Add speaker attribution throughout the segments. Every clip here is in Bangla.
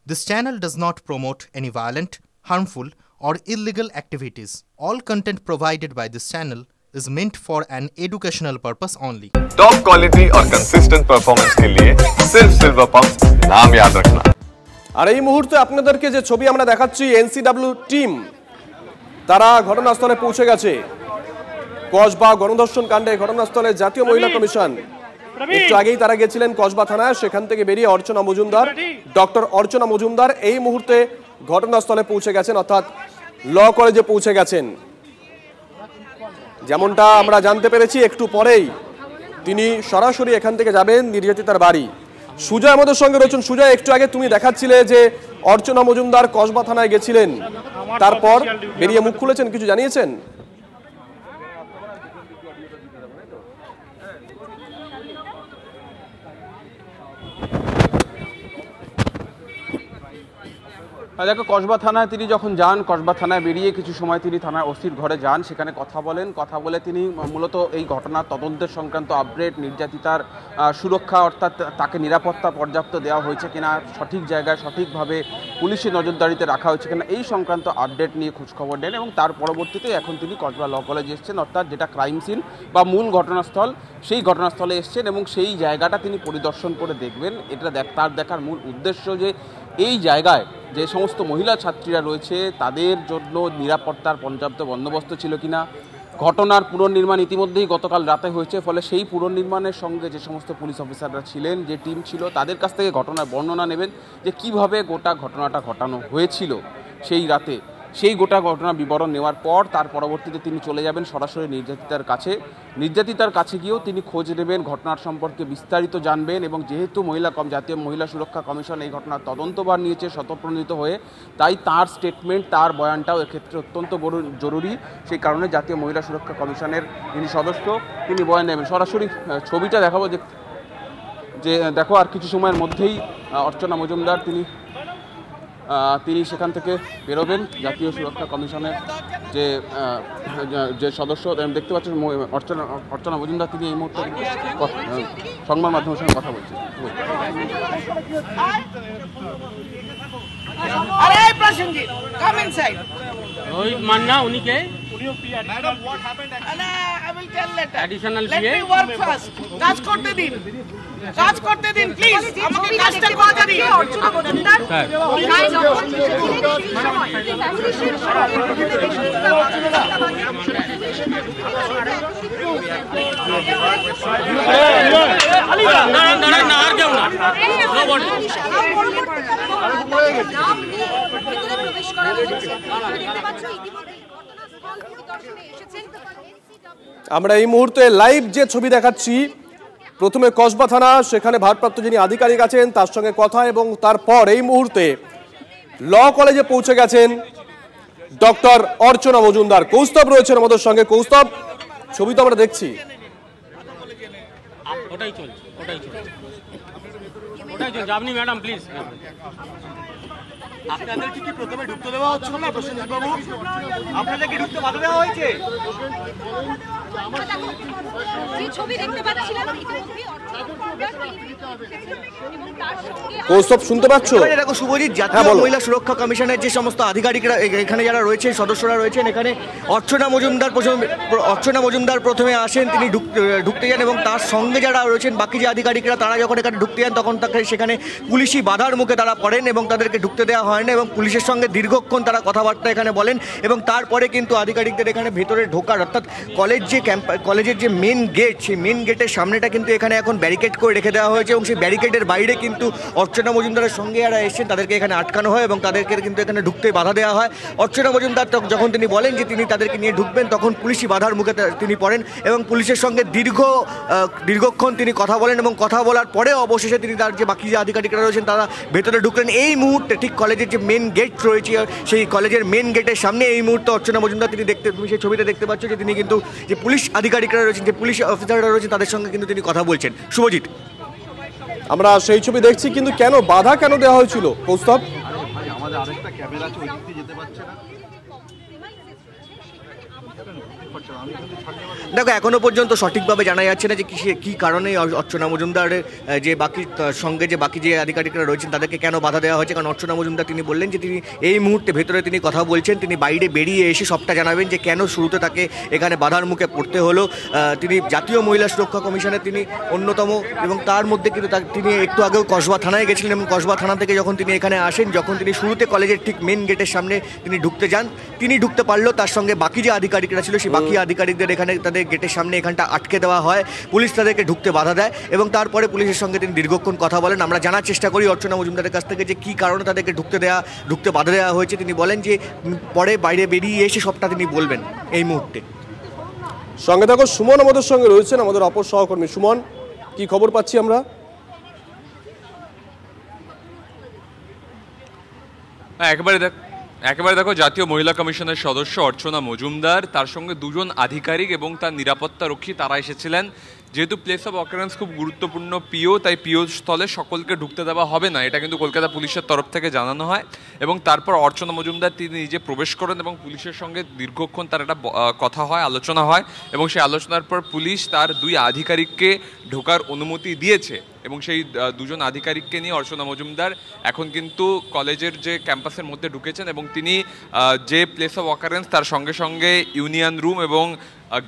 Speaker 1: This channel does not promote any violent, harmful, or illegal activities. All content provided by this channel is meant for an educational purpose only.
Speaker 2: Top quality और कंसिस्टेंट परफॉर्मेंस के लिए सिर्फ सिल्वर पंप्स नाम याद रखना।
Speaker 3: আর এই মুহূর্তে আপনাদেরকে যে ছবি আমরা দেখাচ্ছি এনসিডব্লিউ টিম তারা ঘটনাস্থলে পৌঁছে গেছে। কসবা গণধর্ষণ কাণ্ডে ঘটনাস্থলে জাতীয় মহিলা কমিশন একটু আগেই তারা গেছিলেন কসবা থানায়, সেখান থেকে বেরিয়ে অর্চনা মজুমদার ডক্টর অর্চনা মজুমদার এই মুহূর্তে ঘটনাস্থলে পৌঁছে গেছেন, অর্থাৎ ল কলেজে পৌঁছে গেছেন। যেমনটা আমরা জানতে পেরেছি একটু পরেই তিনি সরাসরি এখান থেকে যাবেন নির্যাতিতার বাড়ি। সুজয় আমাদের সঙ্গে রয়েছেন। সুজয়, একটু আগে তুমি দেখাচ্ছিলে যে অর্চনা মজুমদার কসবা থানায় গেছিলেন, তারপর বেরিয়ে মুখ খুলেছেন, কিছু জানিয়েছেন?
Speaker 4: দেখো, কসবা থানায় তিনি যখন যান, কসবা থানায় বেরিয়ে কিছু সময় তিনি থানার ওসির ঘরে যান, সেখানে কথা বলে তিনি মূলত এই ঘটনার তদন্তের সংক্রান্ত আপডেট, নির্যাতিতার সুরক্ষা অর্থাৎ তাকে নিরাপত্তা পর্যাপ্ত দেওয়া হয়েছে কিনা, সঠিক জায়গায় সঠিকভাবে পুলিশের নজরদারিতে রাখা হয়েছে কিনা, এই সংক্রান্ত আপডেট নিয়ে খোঁজখবর নেন এবং তার পরবর্তীতে এখন তিনি কসবা ল কলেজে এসছেন, অর্থাৎ যেটা ক্রাইম সিন বা মূল ঘটনাস্থল, সেই ঘটনাস্থলে এসছেন এবং সেই জায়গাটা তিনি পরিদর্শন করে দেখবেন। এটা তার দেখার মূল উদ্দেশ্য যে এই জায়গায় যে সমস্ত মহিলা ছাত্রীরা রয়েছে তাদের জন্য নিরাপত্তার পর্যাপ্ত বন্দোবস্ত ছিল কিনা। ঘটনার পুনর্নির্মাণ ইতিমধ্যেই গতকাল রাতে হয়েছে, ফলে সেই পুনর্নির্মাণের সঙ্গে যে সমস্ত পুলিশ অফিসাররা ছিলেন, যে টিম ছিল, তাদের কাছ থেকে ঘটনার বর্ণনা নেবেন যে কিভাবে গোটা ঘটনাটা ঘটানো হয়েছিল সেই রাতে। সেই গোটা ঘটনার বিবরণ নেওয়ার পর তার পরবর্তীতে তিনি চলে যাবেন সরাসরি নির্যাতিতার কাছে গিয়েও তিনি খোঁজ নেবেন, ঘটনার সম্পর্কে বিস্তারিত জানবেন এবং যেহেতু জাতীয় মহিলা সুরক্ষা কমিশন এই ঘটনার তদন্তভার নিয়েছে স্বতঃপ্রণোদিত হয়ে, তাই তার স্টেটমেন্ট, তার বয়ানটাও এক্ষেত্রে অত্যন্ত জরুরি। সেই কারণে জাতীয় মহিলা সুরক্ষা কমিশনের যিনি সদস্য তিনি বয়ান নেবেন। সরাসরি ছবিটা দেখাবো যে দেখো, আর কিছু সময়ের মধ্যেই অর্চনা মজুমদার তিনি সেখান থেকে বেরোবেন। জাতীয় সুরক্ষা কমিশনের যে সদস্য দেখতে পাচ্ছেন অর্চনা মজুমদার, তিনি এই মুহূর্তে সংবাদ মাধ্যমের সঙ্গে কথা বলছেন।
Speaker 5: Madam, what happened actually? I will tell later. Additional Let me work first. কাজ করতে দিন, প্লিজ। আমাকে কাজটা করতে দিন। অর্চনা মজুমদার
Speaker 3: আমরা এই মুহূর্তে লাইভ যে ছবি দেখাচ্ছি, প্রথমে কসবা থানা, সেখানে ভারপ্রাপ্ত যিনি আধিকারিক আছেন তার সঙ্গে কথা, এবং তারপর এই মুহূর্তে ল কলেজে পৌঁছে গেছেন ডক্টর অর্চনা মজুমদার। কৌস্তব রয়েছেন আমাদের সঙ্গে। কৌস্তব, ছবি তো আমরা দেখছি।
Speaker 6: আপনি ম্যাডাম প্লিজ। আপনাদেরকে কি প্রথমে ঢুকতে দেওয়া হচ্ছিল না প্রসেনজিৎ বাবু? আপনাদেরকে ঢুকতে বাধা দেওয়া হয়েছে?
Speaker 3: কৌস্তব শুনতে পাচ্ছ?
Speaker 7: দেখো শুভজিৎ, জাতীয় মহিলা সুরক্ষা কমিশনের যে সমস্ত আধিকারিকরা এখানে যারা রয়েছে, সদস্যরা রয়েছেন, এখানে অর্চনা মজুমদার প্রথমে আসেন, তিনি ঢুকতে যান এবং তার সঙ্গে যারা রয়েছেন বাকি যে আধিকারিকরা, তারা যখন এখানে ঢুকতে যান তখন তাকে সেখানে পুলিশি বাধার মুখে তারা পড়েন এবং তাদেরকে ঢুকতে দেওয়া হয় না এবং পুলিশের সঙ্গে দীর্ঘক্ষণ তারা কথাবার্তা এখানে বলেন এবং তারপরে কিন্তু আধিকারিকদের এখানে ভেতরে ঢোকার, অর্থাৎ কলেজের যে মেন গেট, সেই মেন গেটের সামনেটা কিন্তু এখানে এখন ব্যারিকেড করে রেখে দেওয়া হয়েছে এবং সেই ব্যারিকেডের বাইরে কিন্তু অর্চনা মজুমদারের সঙ্গে যারা এসেছেন তাদেরকে এখানে আটকানো হয় এবং তাদেরকে কিন্তু এখানে ঢুকতে বাধা দেওয়া হয়। অর্চনা মজুমদার যখন তিনি বলেন যে তিনি তাদেরকে নিয়ে ঢুকবেন, তখন পুলিশি বাধার মুখে তিনি পড়েন এবং পুলিশের সঙ্গে দীর্ঘক্ষণ তিনি কথা বলেন এবং কথা বলার পরে অবশেষে তিনি তার যে বাকি যে আধিকারিকরা রয়েছেন তারা ভেতরে ঢুকলেন। এই মুহূর্তে ঠিক কলেজের যে মেন গেট রয়েছে, সেই কলেজের মেন গেটের সামনে এই মুহূর্তে অর্চনা মজুমদার তুমি সেই ছবিতে দেখতে পাচ্ছ যে তিনি কিন্তু যে পুলিশ আধিকারিকরা রয়েছেন, যে পুলিশ অফিসাররা রয়েছেন, তাদের সঙ্গে কিন্তু তিনি কথা বলছেন। শুভজিৎ,
Speaker 3: আমরা সেই ছবি দেখছি, কিন্তু কেন বাধা কেন দেওয়া হয়েছিল কৌস্তব?
Speaker 6: আমাদের আরেকটা ক্যামেরা আছে, ওই দিকে যেতে পারছে না।
Speaker 7: দেখো, এখনো পর্যন্ত সঠিকভাবে জানা যাচ্ছে না যে কি কারণে অর্চনা মজুমদারের যে সঙ্গে যে বাকি যে আধিকারিকরা রয়েছেন তাদেরকে কেন বাধা দেওয়া হয়েছে। কারণ অর্চনা মজুমদার তিনি বললেন যে তিনি এই মুহূর্তে ভেতরে তিনি কথা বলছেন, তিনি বাইরে বেরিয়ে এসে সবটা জানাবেন যে কেন শুরুতে তাকে এখানে বাধার মুখে পড়তে হলো। তিনি জাতীয় মহিলা সুরক্ষা কমিশনের তিনি অন্যতম, এবং তার মধ্যে কিন্তু তিনি একটু আগেও কসবা থানায় গেছিলেন, এবং কসবা থানা থেকে যখন তিনি এখানে আসেন, যখন তিনি শুরুতে কলেজের ঠিক মেন গেটের সামনে তিনি ঢুকতে যান, তিনি ঢুকতে পারলেও তার সঙ্গে বাকি যে আধিকারিকরা ছিল সেই বাকি আধিকারিকদের এখানে তাদের গেটের সামনে এখানটা আটকে দেওয়া হয়, পুলিশ তাদেরকে ঢুকতে বাধা দেয়, এবং তারপরে পুলিশের সঙ্গে তিনি দীর্ঘক্ষণ কথা বলেন। আমরা জানার চেষ্টা করি অর্চনা মজুমদারের কাছ থেকে যে কী কারণে তাদেরকে ঢুকতে বাধা দেওয়া হয়েছে। তিনি বলেন যে পরে বাইরে বেরিয়ে এসে সবটা তিনি বলবেন এই মুহূর্তে।
Speaker 3: সঙ্গে থাকো, সুমন আমাদের সঙ্গে রয়েছেন, আমাদের অপর সহকর্মী। সুমন, কি খবর পাচ্ছি আমরা?
Speaker 8: একেবারে দেখো, জাতীয় মহিলা কমিশনের সদস্য অর্চনা মজুমদার, তার সঙ্গে দুজন আধিকারিক এবং তার নিরাপত্তা রক্ষী তারা এসেছিলেন। যেহেতু প্লেস অফ অকারেন্স খুব গুরুত্বপূর্ণ পিও, তাই পিও স্থলে সকলকে ঢুকতে দেওয়া হবে না, এটা কিন্তু কলকাতা পুলিশের তরফ থেকে জানানো হয়। এবং তারপর অর্চনা মজুমদার তিনি নিজে প্রবেশ করেন এবং পুলিশের সঙ্গে দীর্ঘক্ষণ তার একটা কথা হয়, আলোচনা হয়, এবং সেই আলোচনার পর পুলিশ তার দুই আধিকারিককে ঢোকার অনুমতি দিয়েছে। এবং সেই দুজন আধিকারিককে নিয়ে অর্চনা মজুমদার এখন কিন্তু কলেজের যে ক্যাম্পাসের মধ্যে ঢুকেছেন, এবং তিনি যে প্লেস অফ অকারেন্স তার সঙ্গে সঙ্গে ইউনিয়ন রুম এবং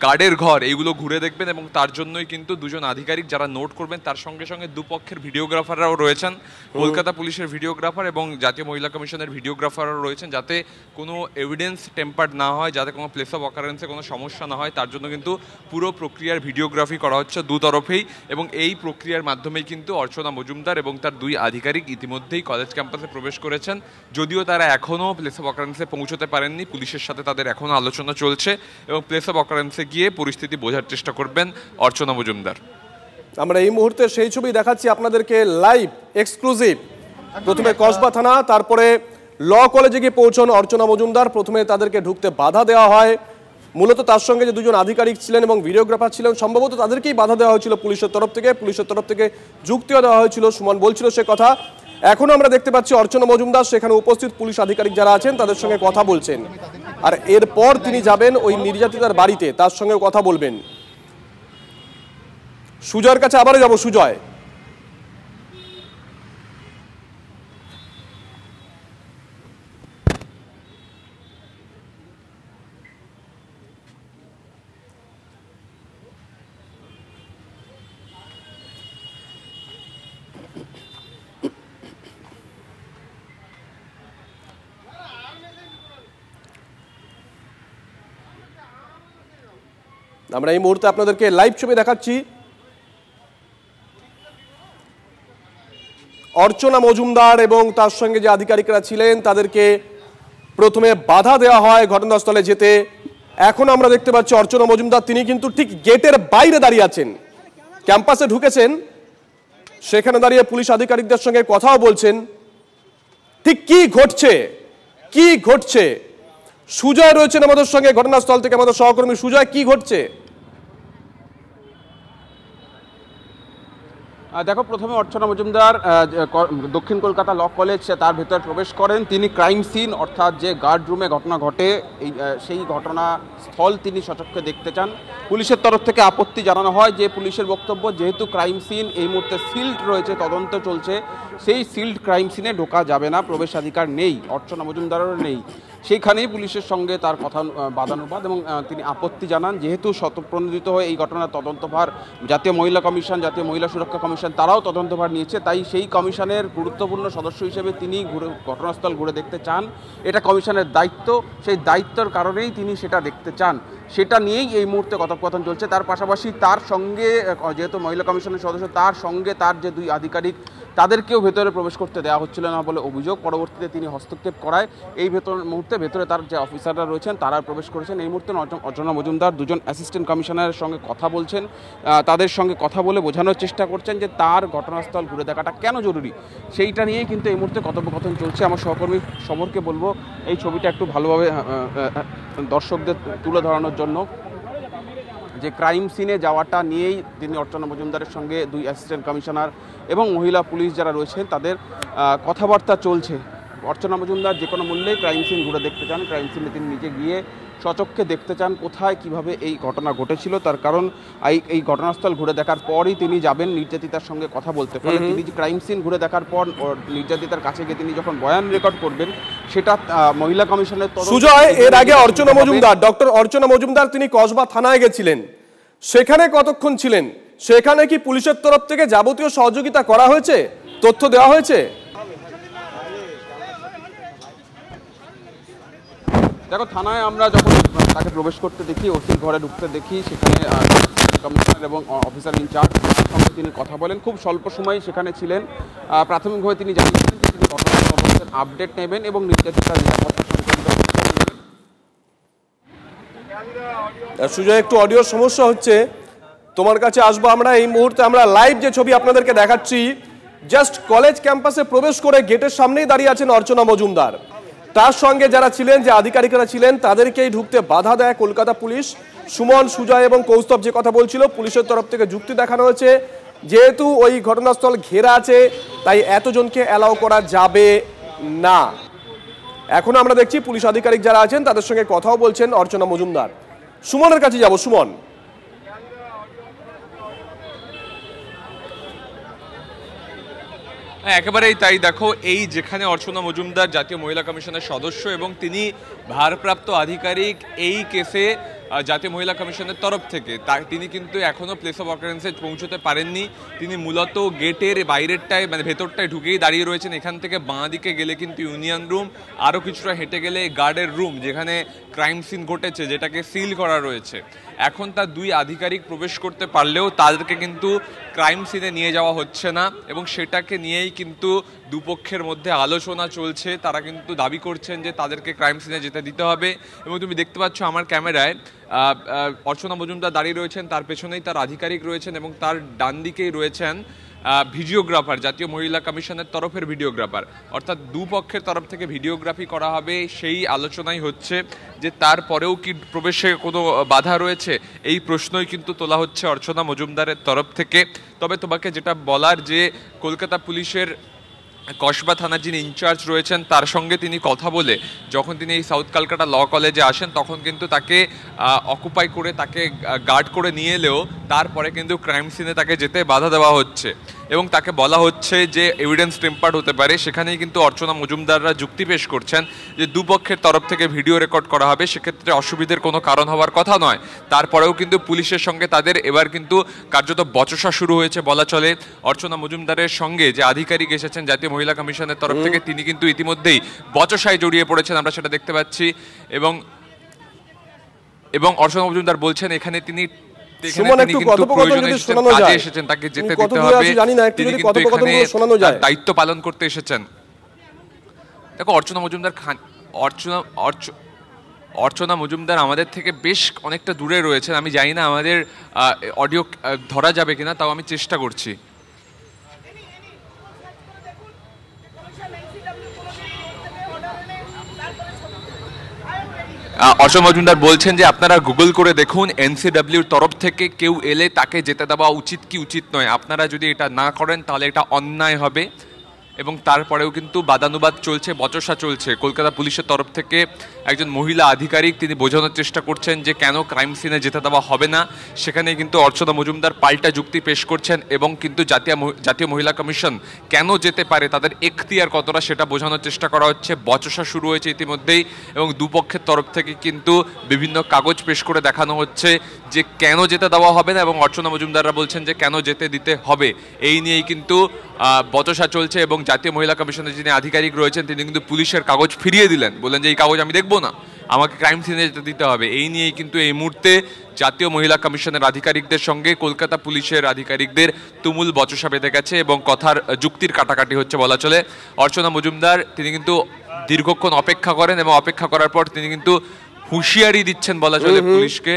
Speaker 8: গার্ডের ঘর এইগুলো ঘুরে দেখবেন, এবং তার জন্যই কিন্তু দুজন আধিকারিক যারা নোট করবেন, তার সঙ্গে সঙ্গে দুপক্ষের ভিডিওগ্রাফাররাও রয়েছেন, কলকাতা পুলিশের ভিডিওগ্রাফার এবং জাতীয় মহিলা কমিশনের ভিডিওগ্রাফারও রয়েছেন, যাতে কোনো এভিডেন্স টেম্পার্ড না হয়, যাতে কোনো প্লেস অফ অকারেন্সে কোনো সমস্যা না হয়, তার জন্য কিন্তু পুরো প্রক্রিয়ার ভিডিওগ্রাফি করা হচ্ছে দুতরফেই। এবং এই প্রক্রিয়ার মাধ্যমেই কিন্তু অর্চনা মজুমদার এবং তার দুই আধিকারিক ইতিমধ্যেই কলেজ ক্যাম্পাসে প্রবেশ করেছেন। যদিও তারা এখনও প্লেস অফ অকারেন্সে পৌঁছতে পারেননি, পুলিশের সাথে তাদের এখনও আলোচনা চলছে, এবং প্লেস অফ অকারেন্সে গিয়ে পরিস্থিতি বোঝার চেষ্টা করবেন অর্চনা মজুমদার।
Speaker 3: আমরা এই মুহূর্তে সেই ছবি দেখাচ্ছি আপনাদেরকে লাইভ এক্সক্লুসিভ। প্রথমে কসবা থানা, তারপরে ল কলেজে গিয়ে পৌঁছন অর্চনা মজুমদার। প্রথমে তাদেরকে ঢুকতে বাধা দেওয়া হয়, মূলত তার সঙ্গে যে দুজন আধিকারিক ছিলেন এবং ভিডিওগ্রাফার ছিলেন, সম্ভবত তাদেরকেই বাধা দেওয়া হয়েছিল পুলিশের তরফ থেকে যুক্তিও দেওয়া হয়েছিল। সুমন বলছিল সে কথা। এখনো আমরা দেখতে পাচ্ছি অর্চনা মজুমদার সেখানে উপস্থিত পুলিশ আধিকারিক যারা আছেন তাদের সঙ্গে কথা বলছেন, আর এরপর তিনি যাবেন ওই নির্যাতিতার বাড়িতে, তার সঙ্গে কথা বলবেন। সুজয়ের কাছে আবারও যাব। সুজয়, আমরা এই মুহূর্তে আপনাদেরকে লাইভ ছবি দেখাচ্ছি। অর্চনা মজুমদার এবং তার সঙ্গে যে আধিকারিকরা ছিলেন তাদেরকে প্রথমে বাধা দেওয়া হয় ঘটনাস্থলে যেতে। এখন আমরা দেখতে পাচ্ছি অর্চনা মজুমদার তিনি কিন্তু ঠিক গেটের বাইরে দাঁড়িয়ে আছেন, ক্যাম্পাসে ঢুকেছেন, সেখানে দাঁড়িয়ে পুলিশ আধিকারিকদের সঙ্গে কথাও বলছেন। ঠিক কি ঘটছে সুজয় রয়েছেন আমাদের সঙ্গে ঘটনাস্থল থেকে, আমাদের সহকর্মী সুজয়, কি ঘটছে?
Speaker 4: দেখো, প্রথমে অর্চনা মজুমদার দক্ষিণ কলকাতা ল কলেজ তার ভেতরে প্রবেশ করেন। তিনি ক্রাইম সিন অর্থাৎ যে গার্ড রুমে ঘটনা ঘটে সেই ঘটনাস্থল তিনি সচক্ষে দেখতে চান। পুলিশের তরফ থেকে আপত্তি জানানো হয় যে পুলিশের বক্তব্য, যেহেতু ক্রাইম সিন এই মুহূর্তে সিল্ড রয়েছে, তদন্ত চলছে, সেই সিল্ড ক্রাইম সিনে ঢোকা যাবে না, প্রবেশাধিকার নেই, অর্চনা মজুমদারেরও নেই। সেইখানেই পুলিশের সঙ্গে তার কথা বাদানুবাদ, এবং তিনি আপত্তি জানান যেহেতু স্বতঃপ্রণোদিত হয়ে এই ঘটনার তদন্তভার জাতীয় মহিলা কমিশন, জাতীয় মহিলা সুরক্ষা কমিশন তারাও তদন্তভার নিয়েছে, তাই সেই কমিশনের গুরুত্বপূর্ণ সদস্য হিসেবে তিনি ঘটনাস্থল ঘুরে দেখতে চান। এটা কমিশনের দায়িত্ব, সেই দায়িত্বের কারণেই তিনি সেটা দেখতে চান, সেটা নিয়েই এই মুহূর্তে কথোপকথন চলছে। তার পাশাপাশি তার সঙ্গে, যেহেতু মহিলা কমিশনের সদস্য, তার সঙ্গে তার যে দুই আধিকারিক তাদেরকেও ভেতরে প্রবেশ করতে দেওয়া হচ্ছিল না বলে অভিযোগ। পরবর্তীতে তিনি হস্তক্ষেপ করায় এই মুহূর্তে ভেতরে তার যে অফিসাররা রয়েছেন তারা প্রবেশ করেছেন। এই মুহূর্তে অর্চনা মজুমদার দুজন অ্যাসিস্ট্যান্ট কমিশনারের সঙ্গে কথা বলছেন, তাদের সঙ্গে কথা বলে বোঝানোর চেষ্টা করছেন যে তার ঘটনাস্থল ঘুরে দেখাটা কেন জরুরি, সেইটা নিয়েই কিন্তু এই মুহূর্তে কথোপকথন চলছে। আমার সহকর্মী সমরকে বলবো এই ছবিটা একটু ভালোভাবে দর্শকদের তুলে ধরানোর জন্য। যে ক্রাইম সিনে যাওয়াটা নিয়েই তিনি অর্চনা মজুমদারের সঙ্গে দুই অ্যাসিস্ট্যান্ট কমিশনার এবং মহিলা পুলিশ যারা রয়েছেন তাদের কথাবার্তা চলছে। অর্চনা মজুমদার যে কোনো মূল্যে ক্রাইম সিন ঘুরে দেখতে চান, ক্রাইম সিনে তিনি নিজে গিয়ে সচক্ষে দেখতে চান কোথায় কিভাবে এই ঘটনা ঘটেছিল। তার কারণ এই ঘটনাস্থল ঘুরে দেখার পরই তিনি যাবেন নির্যাতিতার সঙ্গে কথা বলতে। ফলে তিনি যে ক্রাইম সিন ঘুরে দেখার পর নির্যাতিতার কাছে গিয়ে তিনি যখন বয়ান রেকর্ড করবেন, সেটা মহিলা কমিশনের
Speaker 3: সুজয়, এর আগে অর্চনা মজুমদার, ডক্টর অর্চনা মজুমদার তিনি কসবা থানায় গেছিলেন, সেখানে কতক্ষণ ছিলেন? সেখানে কি পুলিশের তরফ থেকে যাবতীয় সহযোগিতা করা হয়েছে, তথ্য দেওয়া হয়েছে?
Speaker 4: দেখো, থানায় আমরা যখন তাকে প্রবেশ করতে দেখি, ওসির ঘরে ঢুকতে দেখি, সেখানে কমিশনার এবং অফিসার ইনচার্জ সঙ্গে তিনি কথা বলেন। খুব স্বল্প সময় সেখানে ছিলেন। প্রাথমিকভাবে তিনি জানিয়েছেন যে তিনি ঘটনার আপডেট নেবেন এবং নির্যাতিতার নিরাপত্তা সংক্রান্ত।
Speaker 3: সুজয়, একটু অডিওর সমস্যা হচ্ছে, তোমার কাছে আসবো আমরা। এই মুহূর্তে আমরা লাইভ যে ছবি আপনাদেরকে দেখাচ্ছি, জাস্ট কলেজ ক্যাম্পাসে প্রবেশ করে গেটের সামনেই দাঁড়িয়ে আছেন অর্চনা মজুমদার। তার সঙ্গে যারা ছিলেন, যে আধিকারিকরা ছিলেন, তাদেরকেই ঢুকতে বাধা দেয় কলকাতা পুলিশ। সুমন, সুজয় এবং কৌস্তব যে কথা বলছিল, পুলিশের তরফ থেকে যুক্তি দেখানো হয়েছে যেহেতু ওই ঘটনাস্থল ঘেরা আছে তাই এতজনকে অ্যালাউ করা যাবে না। এখন আমরা দেখছি পুলিশ আধিকারিক যারা আছেন তাদের সঙ্গে কথাও বলছেন অর্চনা মজুমদার। সুমনের কাছে যাব। সুমন,
Speaker 8: একেবারেই তাই। দেখো, এই যেখানে অর্চনা মজুমদার জাতীয় মহিলা কমিশনের সদস্য এবং তিনি ভারপ্রাপ্ত আধিকারিক এই কেসে জাতীয় মহিলা কমিশনের তরফ থেকে, তিনি কিন্তু এখনো প্লেস অফ অকারেন্সে পৌঁছতে পারেননি। তিনি মূলত গেটের বাইরেরটায়, মানে ভেতরটায় ঢুকেই দাঁড়িয়ে রয়েছেন। এখান থেকে বাঁ দিকে গেলে কিন্তু ইউনিয়ন রুম, আরও কিছুটা হেঁটে গেলে গার্ডের রুম, যেখানে ক্রাইম সিন ঘটেছে, যেটাকে সিল করা রয়েছে। এখন তার দুই আধিকারিক প্রবেশ করতে পারলেও তাদেরকে কিন্তু ক্রাইম সিনে নিয়ে যাওয়া হচ্ছে না এবং সেটাকে নিয়েই কিন্তু দুপক্ষের মধ্যে আলোচনা চলছে। তারা কিন্তু দাবি করছেন যে তাদেরকে ক্রাইম সিনে যেতে দিতে হবে। এবং তুমি দেখতে পাচ্ছ আমার ক্যামেরায় অর্চনা মজুমদার দাঁড়িয়ে রয়েছেন, তার পেছনেই তার আধিকারিক রয়েছেন এবং তার ডান দিকেই রয়েছেন ভিডিওগ্রাফার, জাতীয় মহিলা কমিশনের তরফের ভিডিওগ্রাফার। অর্থাৎ দুপক্ষের তরফ থেকে ভিডিওগ্রাফি করা হবে, সেই আলোচনাই হচ্ছে। যে তারপরেও কি প্রবেশে কোনো বাধা রয়েছে, এই প্রশ্নই কিন্তু তোলা হচ্ছে অর্চনা মজুমদারের তরফ থেকে। তবে তোমাকে যেটা বলার, যে কলকাতা পুলিশের কসবা থানার যিনি ইনচার্জ রয়েছেন তার সঙ্গে তিনি কথা বলে যখন তিনি এই সাউথ কলকাতা ল কলেজে আসেন, তখন কিন্তু তাকে অকুপাই করে, তাকে গার্ড করে নিয়ে এলেও তারপরে কিন্তু ক্রাইম সিনে তাকে যেতে বাধা দেওয়া হচ্ছে এবং তাকে বলা হচ্ছে যে এভিডেন্স টেম্পার্ড হতে পারে। সেখানেই কিন্তু অর্চনা মজুমদাররা যুক্তি পেশ করছেন যে দুপক্ষের তরফ থেকে ভিডিও রেকর্ড করা হবে, সেক্ষেত্রে অসুবিধার কোনো কারণ হওয়ার কথা নয়। তারপরেও কিন্তু পুলিশের সঙ্গে তাদের এবার কিন্তু কার্যত বচসা শুরু হয়েছে বলা চলে। অর্চনা মজুমদারের সঙ্গে যে আধিকারিক এসেছেন জাতীয় মহিলা কমিশনের তরফ থেকে, তিনি কিন্তু ইতিমধ্যেই বচসায় জড়িয়ে পড়েছেন, আমরা সেটা দেখতে পাচ্ছি। এবং অর্চনা মজুমদার বলছেন এখানে তিনি দায়িত্ব পালন করতে এসেছেন। দেখো, অর্চনা মজুমদার আমাদের থেকে বেশ অনেকটা দূরে রয়েছেন। আমি জানি না আমাদের অডিও ধরা যাবে কিনা, তাও আমি চেষ্টা করছি। অর্চনা মজুমদার বলছেন যে আপনারা গুগল করে দেখুন, এনসিডব্লিউর তরফ থেকে কেউ এলে তাকে যেতে দেওয়া উচিত কি উচিত নয়। আপনারা যদি এটা না করেন তাহলে এটা অন্যায় হবে। এবং তারপরেও কিন্তু বাদানুবাদ চলছে, বচসা চলছে। কলকাতা পুলিশের তরফ থেকে একজন মহিলা আধিকারিক তিনি বোঝানোর চেষ্টা করছেন যে কেন ক্রাইম সিনে যেতে দেওয়া হবে না। সেখানে কিন্তু অর্চনা মজুমদার পাল্টা যুক্তি পেশ করছেন এবং কিন্তু জাতীয় মহিলা কমিশন কেন যেতে পারে, তাদের এখতিয়ার কতটা, সেটা বোঝানোর চেষ্টা করা হচ্ছে। বচসা শুরু হয়েছে ইতিমধ্যেই এবং দুপক্ষের তরফ থেকে কিন্তু বিভিন্ন কাগজ পেশ করে দেখানো হচ্ছে যে কেন যেতে দেওয়া হবে না, এবং অর্চনা মজুমদাররা বলছেন যে কেন যেতে দিতে হবে। এই নিয়েই কিন্তু বচসা চলছে এবং জাতীয় মহিলা কমিশনের যিনি আধিকারিক রয়েছেন তিনি কিন্তু পুলিশের কাগজ ফিরিয়ে দিলেন, বললেন যে এই কাগজ আমি দেখবো না, আমাকে ক্রাইম সিনে যেতে দিতে হবে। এই নিয়েই কিন্তু এই মুহূর্তে জাতীয় মহিলা কমিশনের আধিকারিকদের সঙ্গে কলকাতা পুলিশের আধিকারিকদের তুমুল বচসা বেঁধে গেছে এবং কথার যুক্তির কাটাকাটি হচ্ছে বলা চলে। অর্চনা মজুমদার তিনি কিন্তু দীর্ঘক্ষণ অপেক্ষা করেন এবং অপেক্ষা করার পর তিনি কিন্তু হুঁশিয়ারি দিচ্ছেন বলা চলে পুলিশকে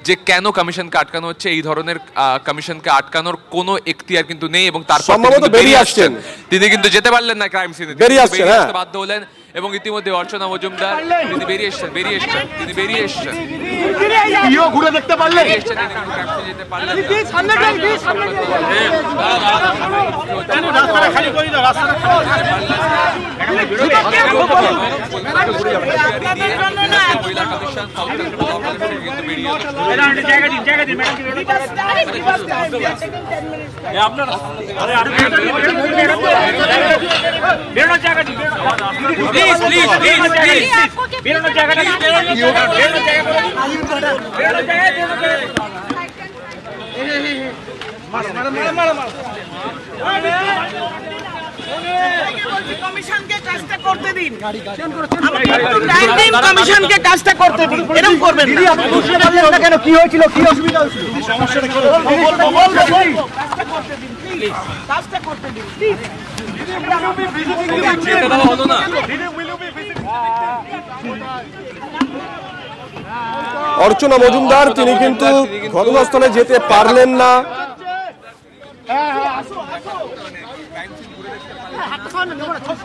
Speaker 8: যে কেন কমিশনকে আটকানো হচ্ছে। এই ধরনের কমিশনকে আটকানোর কোনো এখতিয়ার কিন্তু নেই এবং তারপর বেরিয়ে আসছেন। তিনি কিন্তু যেতে পারলেন না ক্রাইম সিনে, বেরিয়ে আসতে বাধ্য হলেন এবং ইতিমধ্যে অর্চনা মজুমদার তিনি বেরিয়ে এসছেন।
Speaker 6: পিও ঘুরে দেখতে পারলেন? রাস্তাটা খালি করে দাও, রাস্তাটা
Speaker 5: কমিশনকে কাজটা করতে দিন, কমিশনকে কাজটা করতে দিন, এরকম করবেন না কেন? কি হয়েছিল, কি অসুবিধা হয়েছিল, সমস্যাটা কি? কাজটা করতে দিন।
Speaker 3: অর্চনা মজুমদার তিনি কিন্তু ঘটনাস্থলে যেতে পারলেন না।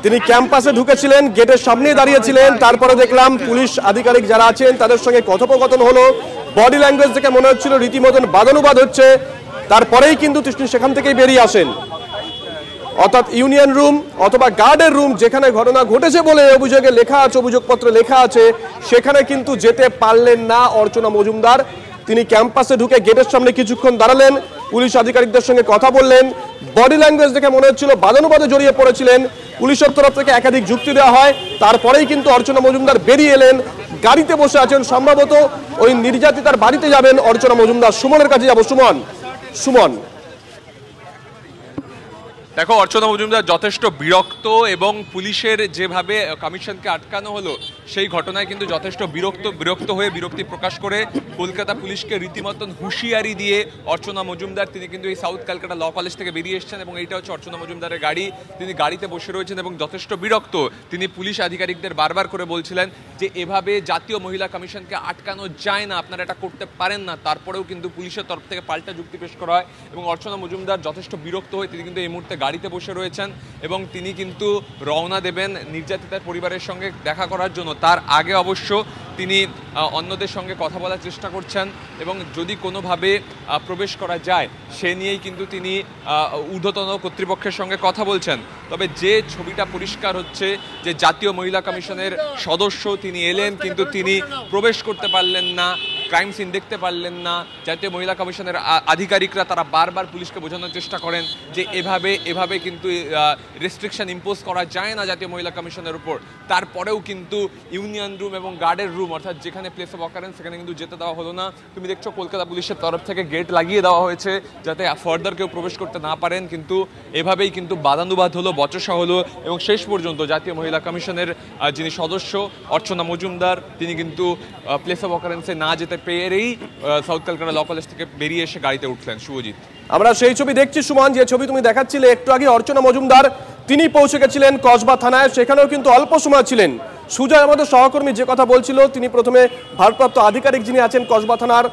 Speaker 3: তিনি ক্যাম্পাসে ঢুকেছিলেন, গেটের সামনে দাঁড়িয়েছিলেন, তারপরে দেখলাম পুলিশ আধিকারিক যারা আছেন তাদের সঙ্গে কথোপকথন হলো। বডি ল্যাঙ্গুয়েজ দেখে মনে হচ্ছিল রীতিমতন বাদানুবাদ হচ্ছে, তারপরেই কিন্তু তিনি সেখান থেকেই বেরিয়ে আসেন। অর্থাৎ ইউনিয়ন রুম অথবা গার্ডের রুম যেখানে ঘটনা ঘটেছে বলে অভিযোগে লেখা আছে, অভিযোগপত্রে লেখা আছে, সেখানে কিন্তু যেতে পারলেন না অর্চনা মজুমদার। তিনি ক্যাম্পাসে ঢুকে গেটের সামনে কিছুক্ষণ দাঁড়ালেন, পুলিশ আধিকারিকদের সঙ্গে কথা বললেন। বডি ল্যাঙ্গুয়েজ দেখে মনে হচ্ছিল বাদানুবাদে জড়িয়ে পড়েছিলেন। পুলিশের তরফ থেকে একাধিক যুক্তি দেওয়া হয়, তারপরেই কিন্তু অর্চনা মজুমদার বেরিয়ে এলেন। গাড়িতে বসে আছেন, সম্ভবত ওই নির্যাতিতার বাড়িতে যাবেন অর্চনা মজুমদার। সুমনের কাছে যাব। সুমন,
Speaker 8: দেখো, অর্চনা মজুমদার যথেষ্ট বিরক্ত এবং পুলিশের যেভাবে কমিশনকে আটকানো হলো সেই ঘটনায় কিন্তু যথেষ্ট বিরক্ত হয়ে বিরক্তি প্রকাশ করে কলকাতা পুলিশকে রীতিমতন হুঁশিয়ারি দিয়ে অর্চনা মজুমদার তিনি কিন্তু এই সাউথ ক্যালকাটা ল কলেজ থেকে বেরিয়ে এসেছেন এবং এইটা হচ্ছে অর্চনা মজুমদারের গাড়ি। তিনি গাড়িতে বসে রয়েছেন এবং যথেষ্ট বিরক্ত। তিনি পুলিশ আধিকারিকদের বারবার করে বলছিলেন যে এভাবে জাতীয় মহিলা কমিশনকে আটকানো যায় না, আপনারা এটা করতে পারেন না। তারপরেও কিন্তু পুলিশের তরফ থেকে পাল্টা যুক্তি পেশ করা হয় এবং অর্চনা মজুমদার যথেষ্ট বিরক্ত হয়ে তিনি কিন্তু এই মুহূর্তে গাড়িতে বসে রয়েছেন এবং তিনি কিন্তু রওনা দেবেন নির্যাতিতার পরিবারের সঙ্গে দেখা করার জন্য। তার আগে অবশ্য তিনি অন্যদের সঙ্গে কথা বলার চেষ্টা করছেন এবং যদি কোনোভাবে প্রবেশ করা যায় সে নিয়েই কিন্তু তিনি ঊর্ধ্বতন কর্তৃপক্ষের সঙ্গে কথা বলছেন। তবে যে ছবিটা পরিষ্কার হচ্ছে যে জাতীয় মহিলা কমিশনের সদস্য তিনি এলেন কিন্তু তিনি প্রবেশ করতে পারলেন না, ক্রাইম সিন দেখতে পারলেন না। জাতীয় মহিলা কমিশনের আধিকারিকরা তারা বারবার পুলিশকে বোঝানোর চেষ্টা করেন যে এভাবে কিন্তু রেস্ট্রিকশন ইম্পোজ করা যায় না জাতীয় মহিলা কমিশনের উপর। তারপরেও কিন্তু ইউনিয়ন রুম এবং গার্ডের রুম অর্থাৎ যেখানে প্লেস অফ অকারেন্স সেখানে কিন্তু যেতে দেওয়া হলো না। তুমি দেখছো কলকাতা পুলিশের তরফ থেকে গেট লাগিয়ে দেওয়া হয়েছে যাতে ফার্দার কেউ প্রবেশ করতে না পারেন, কিন্তু এভাবেই কিন্তু বাদানুবাদ হলো, বচসা হলো এবং শেষ পর্যন্ত জাতীয় মহিলা কমিশনের যিনি সদস্য অর্চনা মজুমদার তিনি কিন্তু প্লেস অফ অকারেন্সে না যেতে পেরেই সাউথ ক্যালকাটা ল কলেজ থেকে বেরিয়ে এসে গাড়িতে উঠলেন। শুভজিৎ,
Speaker 3: আমরা সেই ছবি দেখছি। সুমন, যে ছবি তুমি দেখাচ্ছিলে একটু আগে, অর্চনা মজুমদার তিনি পৌঁছে গেছিলেন কসবা থানায়, সেখানেও কিন্তু অল্প সময় ছিলেন। সুজয় আমাদের সহকর্মী যে কথা বলছিল, তিনি প্রথমে ভারপ্রাপ্ত আধিকারিক যিনি আছেন কসবা থানার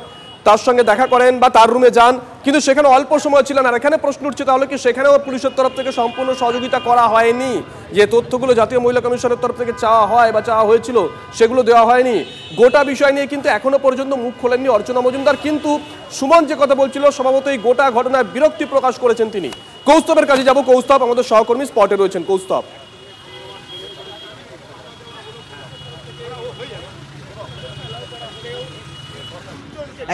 Speaker 3: তার সঙ্গে দেখা করেন বা তার রুমে যান, কিন্তু সেখানে অল্প সময় ছিলেন। আর এখানে প্রশ্ন উঠছে তাহলে কি সেখানেও পুলিশের তরফ থেকে সম্পূর্ণ সহযোগিতা করা হয়নি? যে তথ্যগুলো জাতীয় মহিলা কমিশনের তরফ থেকে চাওয়া হয় বা চাওয়া হয়েছিল সেগুলো দেওয়া হয়নি। গোটা বিষয় নিয়ে কিন্তু এখনো পর্যন্ত মুখ খোলেননি অর্চনা মজুমদার। কিন্তু সুমন যে কথা বলছিল, স্বভাবত এই গোটা ঘটনায় বিরক্তি প্রকাশ করেছেন তিনি। কৌস্তবের কাছে যাব। কৌস্তব আমাদের সহকর্মী স্পটে রয়েছেন। কৌস্তব,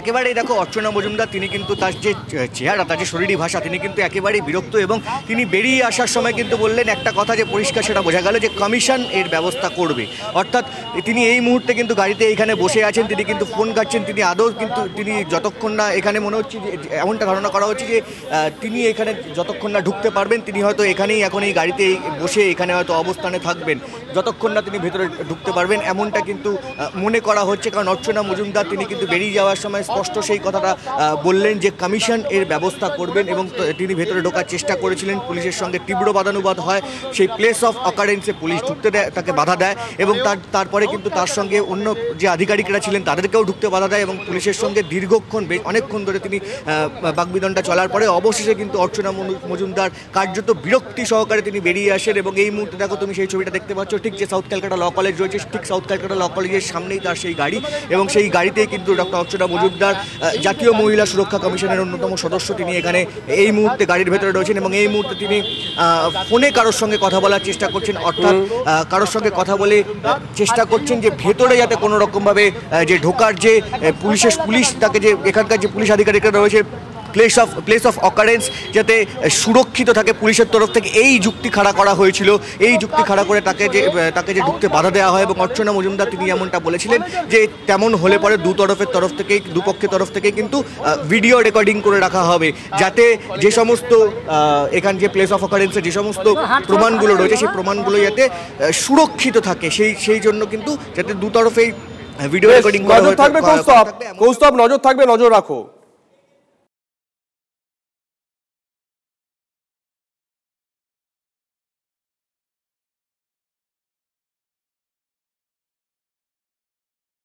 Speaker 7: একেবারেই দেখো, অর্চনা মজুমদার তিনি কিন্তু তার যে চেহারা, তার যে শরীরী ভাষা, তিনি কিন্তু একেবারেই বিরক্ত এবং তিনি বেরিয়ে আসার সময় কিন্তু বললেন একটা কথা যে পরিষ্কার সেটা বোঝা গেল যে কমিশন এর ব্যবস্থা করবে। অর্থাৎ তিনি এই মুহূর্তে কিন্তু গাড়িতে এইখানে বসে আছেন, তিনি কিন্তু ফোন কাটছেন, তিনি আদৌ কিন্তু তিনি যতক্ষণ না এখানে মনে হচ্ছে যে এমনটা ধারণা করা হচ্ছে যে তিনি এখানে যতক্ষণ না ঢুকতে পারবেন তিনি হয়তো এখানেই এখন এই গাড়িতে বসে এখানে হয়তো অবস্থানে থাকবেন যতক্ষণ না তিনি ভেতরে ঢুকতে পারবেন, এমনটা কিন্তু মনে করা হচ্ছে। কারণ অর্চনা মজুমদার তিনি কিন্তু বেরিয়ে যাওয়ার সময় স্পষ্ট সেই কথাটা বললেন যে কমিশন এর ব্যবস্থা করবেন এবং তিনি ভেতরে ঢোকার চেষ্টা করেছিলেন। পুলিশের সঙ্গে তীব্র বাদানুবাদ হয়, সেই প্লেস অফ অকারেন্সে পুলিশ ঢুকতে দেয়, তাকে বাধা দেয় এবং তারপরে কিন্তু তার সঙ্গে অন্য যে আধিকারিকরা ছিলেন তাদেরকেও ঢুকতে বাধা দেয় এবং পুলিশের সঙ্গে দীর্ঘক্ষণ অনেকক্ষণ ধরে তিনি বাকবিতণ্ডা চলার পরে অবশেষে কিন্তু অর্চনা মজুমদার কার্যত বিরক্তি সহকারে তিনি বেরিয়ে আসেন। এবং এই মুহূর্তে দেখো তুমি সেই ছবিটা দেখতে পাচ্ছ, ঠিক যে সাউথ ক্যালকাটা ল কলেজ রয়েছে, ঠিক সাউথ ক্যালকাটা ল কলেজের সামনেই তার সেই গাড়ি, এবং সেই গাড়িতেই কিন্তু ডক্টর অর্চনা মজুমদার, জাতীয় মহিলা সুরক্ষা কমিশনের অন্যতম সদস্য, তিনি এখানে এই মুহূর্তে গাড়ির ভেতরে রয়েছেন এবং এই মুহূর্তে তিনি ফোনে কারোর সঙ্গে কথা বলার চেষ্টা করছেন, অর্থাৎ কারোর সঙ্গে কথা বলে চেষ্টা করছেন যে ভেতরে যাতে কোনো রকমভাবে যে ঢোকার যে পুলিশ তাকে, যে এখানকার যে পুলিশ আধিকারিকরা রয়েছে, প্লেস অফ অকারেন্স যাতে সুরক্ষিত থাকে পুলিশের তরফ থেকে, এই যুক্তি খাড়া করা হয়েছিল। এই যুক্তি খাড়া করে তাকে যে ঢুকতে বাধা দেওয়া হয়, এবং অর্চনা মজুমদার তিনি এমনটা বলেছিলেন যে তেমন হলে পরে দুপক্ষের তরফ থেকেই কিন্তু ভিডিও রেকর্ডিং করে রাখা হবে, যাতে যে সমস্ত এখান যে প্লেস অফ অকারেন্সের যে সমস্ত প্রমাণগুলো রয়েছে সেই প্রমাণগুলো যাতে সুরক্ষিত থাকে, সেই জন্য কিন্তু যাতে দুতরফেই ভিডিও রেকর্ডিং করা
Speaker 3: থাকবে। কৌস্তব, নজর থাকবে, নজর রাখো।